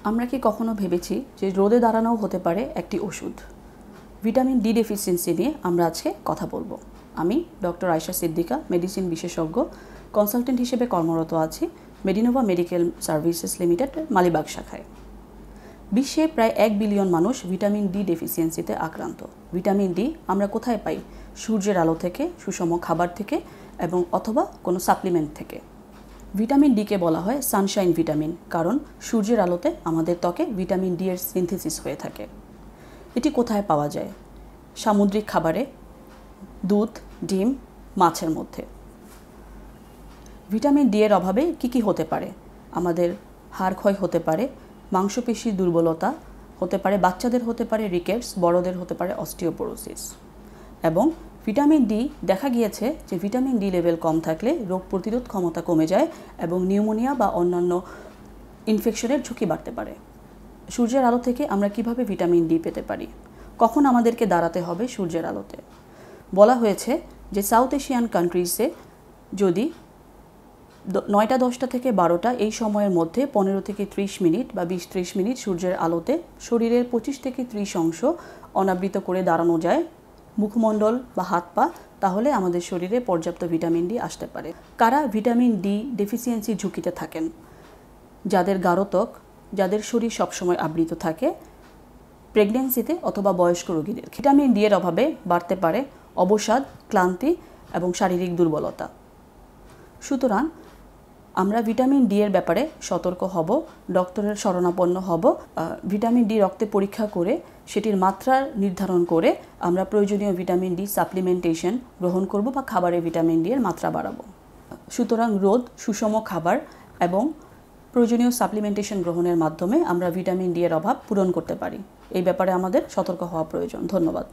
আমরা কি কখনো ভেবেছি যে রোদে দাঁড়ানোও হতে পারে একটি ওষুধ? ভিটামিন ডি ডেফিসিয়েন্সি নিয়ে আমরা আজকে কথা বলবো। আমি ডক্টর আয়েশা সিদ্দিকা, মেডিসিন বিশেষজ্ঞ, কনসালটেন্ট হিসেবে কর্মরত আছি Medinova medical services limited Malibagh শাখায়। বিশ্বে প্রায় 1 বিলিয়ন মানুষ ভিটামিন ডি ডেফিসিয়েন্সিতে আক্রান্ত। ভিটামিন ডি আমরা কোথায় পাই? সূর্যের আলো থেকে, সুষম খাবার থেকে এবং অথবা কোনো সাপ্লিমেন্ট থেকে। ভিটামিন ডিকে বলা হয় সানশাইন ভিটামিন, কারণ সূর্যের আলোতে আমাদের ত্বকে ভিটামিন ডি এর সিনথেসিস হয়ে থাকে। এটি কোথায় পাওয়া যায়? সামুদ্রিক খাবারে, দুধ, ডিম, মাছের মধ্যে। ভিটামিন ডি এর অভাবে কী হতে পারে? আমাদের হাড় ক্ষয় হতে পারে, মাংসপেশির দুর্বলতা হতে পারে, বাচ্চাদের হতে পারে রিকেটস, বড়দের হতে পারে অস্টিওপোরোসিস। এবং ভিটামিন ডি দেখা গিয়েছে যে ভিটামিন ডি লেভেল কম থাকলে রোগ প্রতিরোধ ক্ষমতা কমে যায় এবং নিউমোনিয়া বা অন্যান্য ইনফেকশনের ঝুঁকি বাড়তে পারে। সূর্যের আলো থেকে আমরা কিভাবে ভিটামিন ডি পেতে পারি? কখন আমাদেরকে দাঁড়াতে হবে সূর্যের আলোতে? বলা হয়েছে যে সাউথ এশিয়ান কান্ট্রিজে যদি 9টা 10টা থেকে 12টা এই সময়ের মধ্যে 15 থেকে 30 মিনিট বা 20-30 মিনিট সূর্যের আলোতে শরীরের 25 থেকে 30 অংশ অনাবৃত করে দাঁড়ানো যায়, মুখমণ্ডল বা হাত পা, তাহলে আমাদের শরীরে পর্যাপ্ত ভিটামিন ডি আসতে পারে। কারা ভিটামিন ডি ডেফিসিয়েন্সি ঝুঁকিতে থাকেন? যাদের গাঢ় ত্বক, যাদের শরীর সবসময় আবৃত থাকে, প্রেগন্যান্সিতে অথবা বয়স্ক রোগীদের। ভিটামিন ডি এর অভাবে বাড়তে পারে অবসাদ, ক্লান্তি এবং শারীরিক দুর্বলতা। সুতরাং আমরা ভিটামিন ডি এর ব্যাপারে সতর্ক হব, ডক্টরের শরণাপন্ন হব। ভিটামিন ডি রক্তে পরীক্ষা করে সেটির মাত্রা নির্ধারণ করে আমরা প্রয়োজনীয় ভিটামিন ডি সাপ্লিমেন্টেশন গ্রহণ করব বা খাবারে ভিটামিন ডি এর মাত্রা বাড়াবো। সুতরাং রোদ, সুষম খাবার এবং প্রয়োজনীয় সাপ্লিমেন্টেশন গ্রহণের মাধ্যমে আমরা ভিটামিন ডি এর অভাব পূরণ করতে পারি। এই ব্যাপারে আমাদের সতর্ক হওয়া প্রয়োজন। ধন্যবাদ।